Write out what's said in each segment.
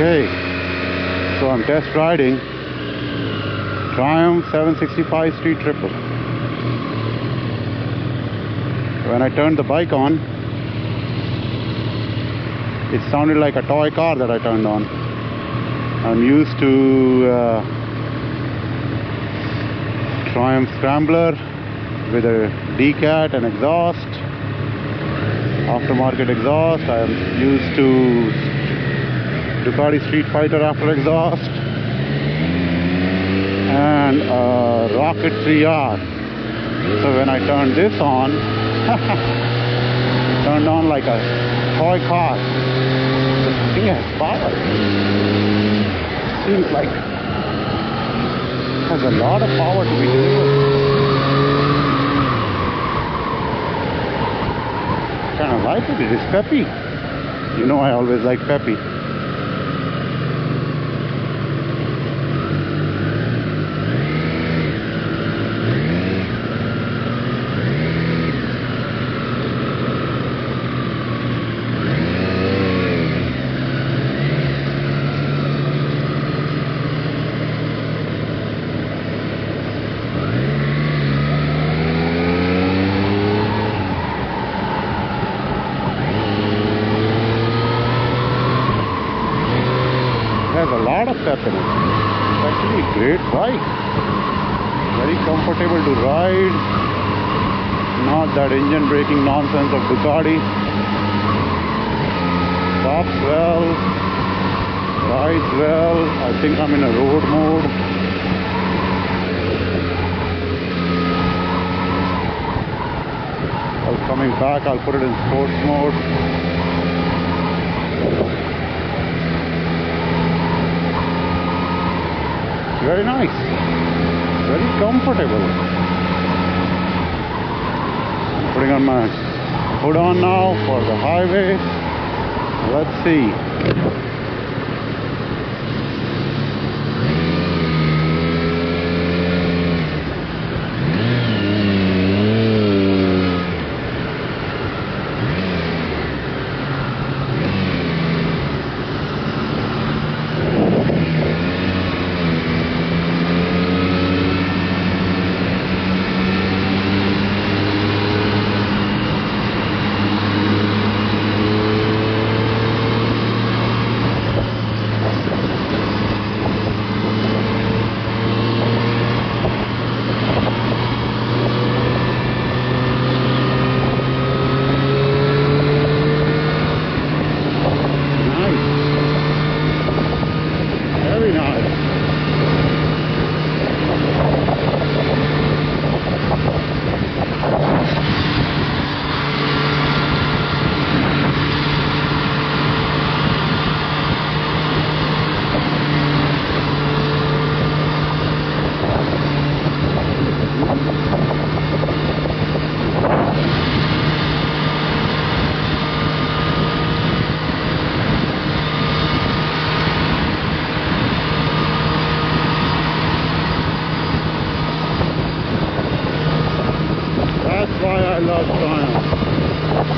Okay, so I'm test riding Triumph 765 Street Triple. When I turned the bike on, it sounded like a toy car that I turned on. I'm used to Triumph Scrambler with a D-cat and exhaust, aftermarket exhaust. I am used to Ducati Street Fighter after exhaust and a Rocket 3R. So when I turned this on, it turned on like a toy car. This thing has power. Seems like it has a lot of power to be delivered. I kind of like it. It is peppy. You know I always like peppy. Has a lot of pep in it. It's actually a great bike. Very comfortable to ride. Not that engine braking nonsense of Ducati. Stops well. Rides well. I think I'm in a road mode. While coming back, I'll put it in sports mode. Very nice, very comfortable. I'm putting on my hood on now for the highway. Let's see. That's why I love Triumph.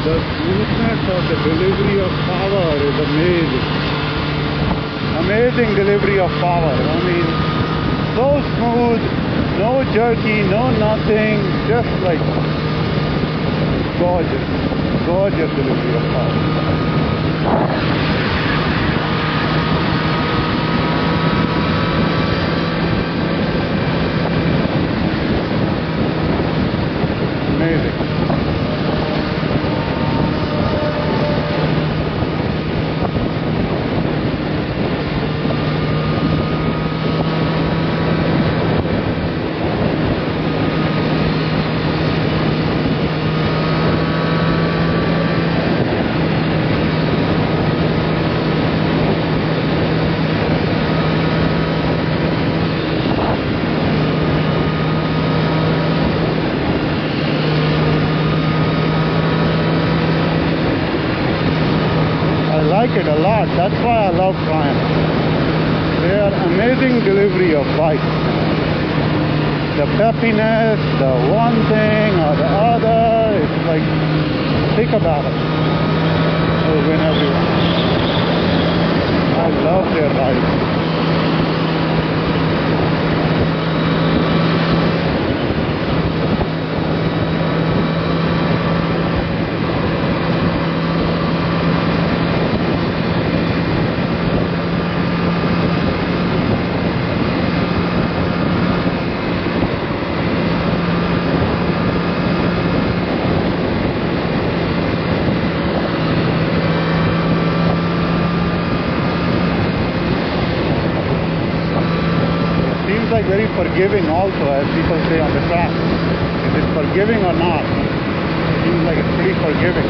The smoothness of the delivery of power is amazing. Amazing delivery of power. I mean, so smooth, no jerky, no nothing, just like gorgeous, gorgeous delivery of power. Amazing. I like it a lot. That's why I love Triumph. They are amazing delivery of bikes. The peppiness, the one thing or the other, it's like, think about it. It will win everyone. I love their 765. Like very forgiving also, as people say on the track. Is it forgiving or not? It seems like it's pretty forgiving.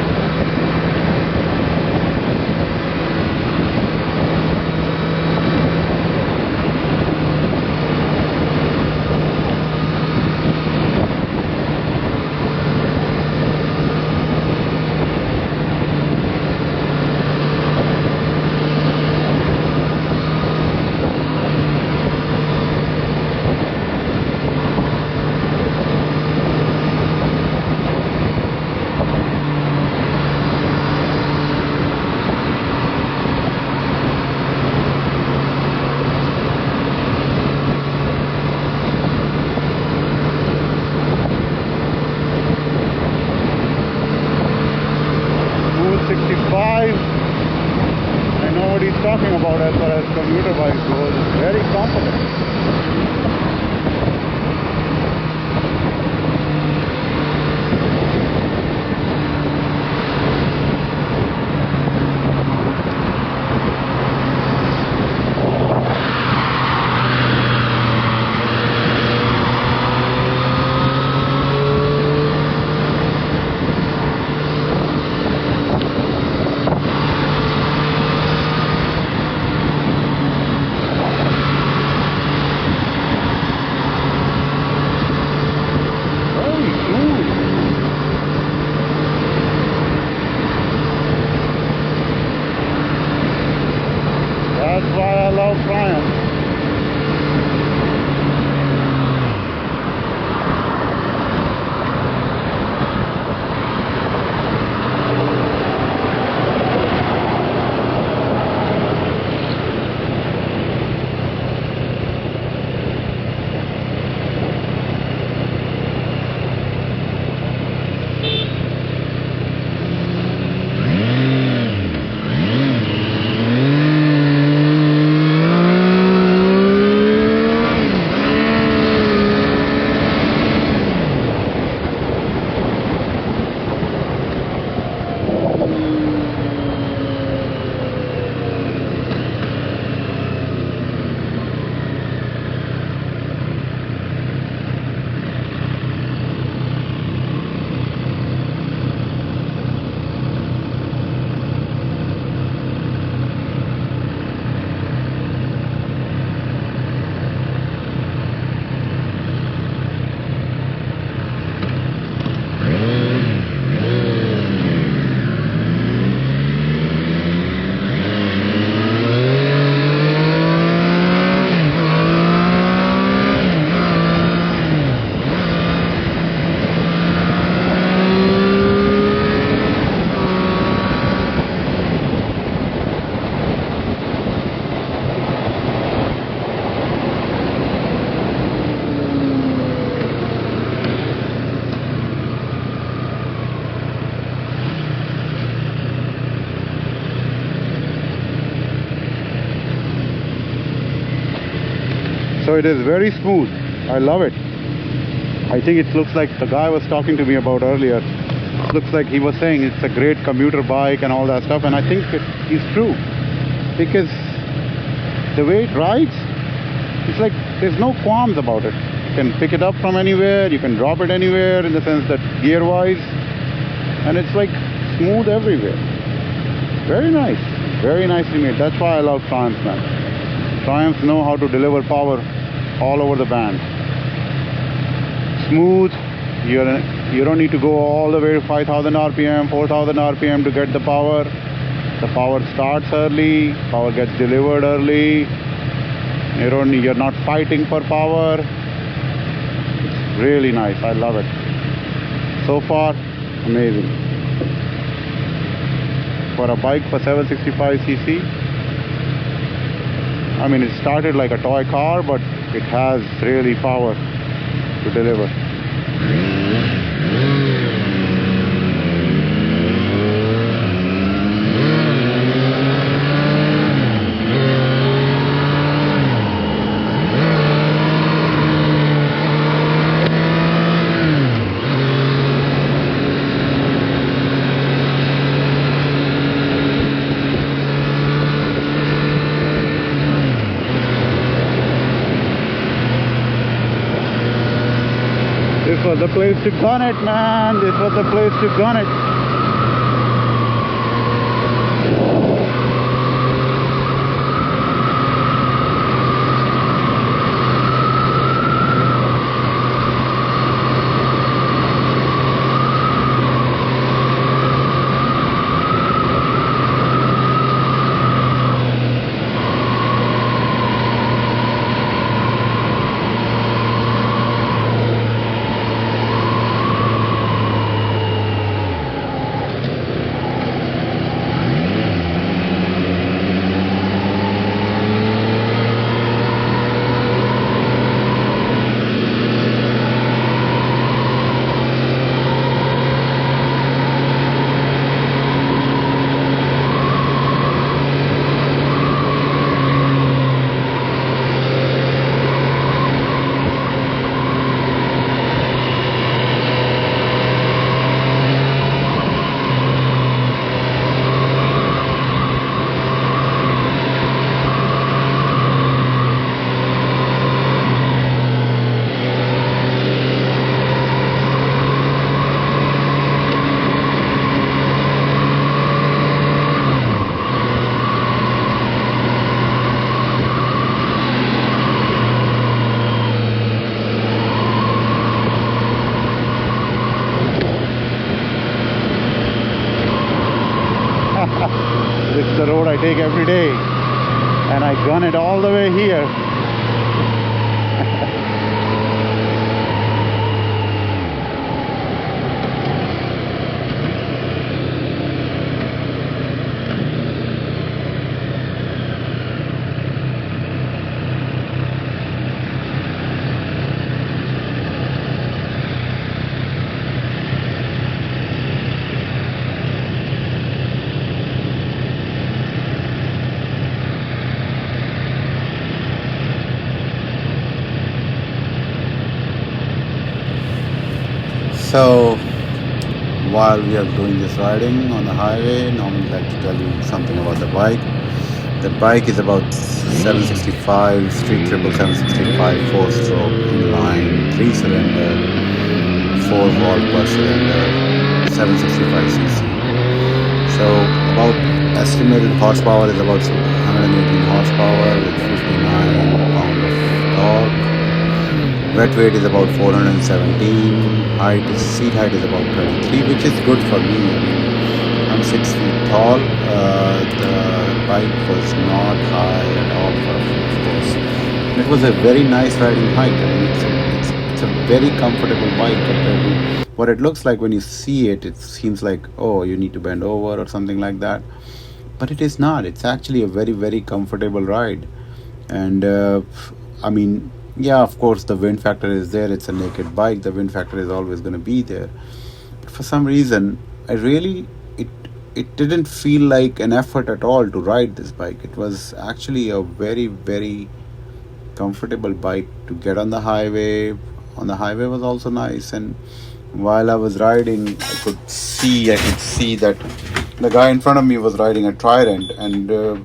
I know what he's talking about as far as commuter bikes goes. It's very comfortable. That's why I love Triumph. So it is very smooth. I love it. I think it looks like the guy was talking to me about earlier. It looks like he was saying it's a great commuter bike and all that stuff, and I think he's true, because the way it rides, it's like there's no qualms about it. You can pick it up from anywhere, you can drop it anywhere, in the sense that gear wise, and it's like smooth everywhere. Very nice, very nicely made. That's why I love Triumphs, man. Triumphs know how to deliver power all over the band. Smooth. You don't need to go all the way to 5,000 RPM, 4,000 RPM to get the power. The power starts early, power gets delivered early. You're not fighting for power. It's really nice. I love it. So far, amazing. For a bike for 765cc, I mean, it started like a toy car, but it has really power to deliver. This was the place to gun it, man. This was the place to gun it. This is the road I take every day, and I gun it all the way here. So while we are doing this riding on the highway, normally I like to tell you something about the bike. The bike is about 765, street triple 765, 4-stroke, inline, 3-cylinder, 4-valve per cylinder, 765cc. So about estimated horsepower is about 118 horsepower with 59 pound of torque. Wet weight is about 417. Seat height is about 33, which is good for me. I mean, I'm 6 feet tall. The bike was not high at all for a 4-horse. And it was a very nice riding height. I mean, it's a very comfortable bike compared to what it looks like when you see it. It seems like, oh, you need to bend over or something like that. But it is not. It's actually a very, very comfortable ride. And I mean, yeah, of course, the wind factor is there. It's a naked bike. The wind factor is always going to be there. But for some reason, it didn't feel like an effort at all to ride this bike. It was actually a very, very comfortable bike to get on the highway. On the highway was also nice. And while I was riding, I could see that the guy in front of me was riding a Trident, and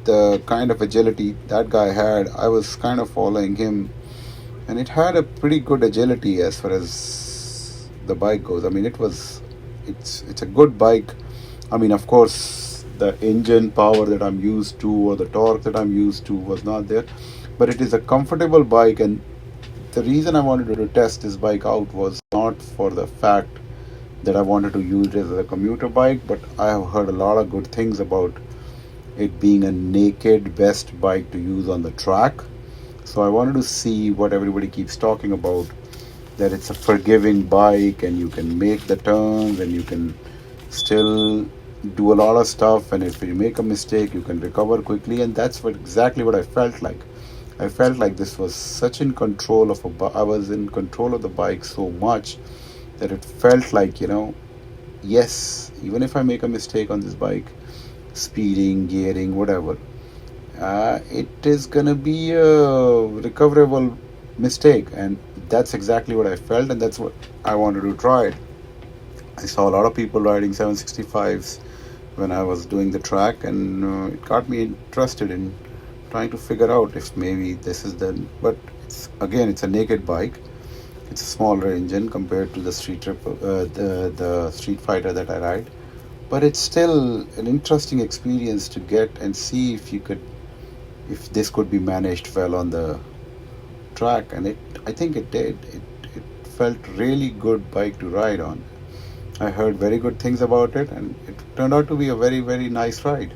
the kind of agility that guy had, I was kind of following him, and it had a pretty good agility as far as the bike goes. I mean, it's a good bike. I mean, of course, the engine power that I'm used to or the torque that I'm used to was not there, but it is a comfortable bike. And the reason I wanted to test this bike out was not for the fact that I wanted to use it as a commuter bike, but I have heard a lot of good things about it being a naked best bike to use on the track. So I wanted to see what everybody keeps talking about, that it's a forgiving bike and you can make the turns and you can still do a lot of stuff, and if you make a mistake you can recover quickly, and that's exactly what I felt like. I felt like this was such in control of I was in control of the bike so much that it felt like, yes, even if I make a mistake on this bike, speeding, gearing, whatever, it is gonna be a recoverable mistake, and that's exactly what I felt, and that's what I wanted to try it. I saw a lot of people riding 765s when I was doing the track, and it got me interested in trying to figure out if maybe this is but it's a naked bike. It's a smaller engine compared to the street triple, the Street Fighter that I ride, but it's still an interesting experience to get and see if this could be managed well on the track, and I think it did. It felt really good bike to ride on. I heard very good things about it, and it turned out to be a very, very nice ride.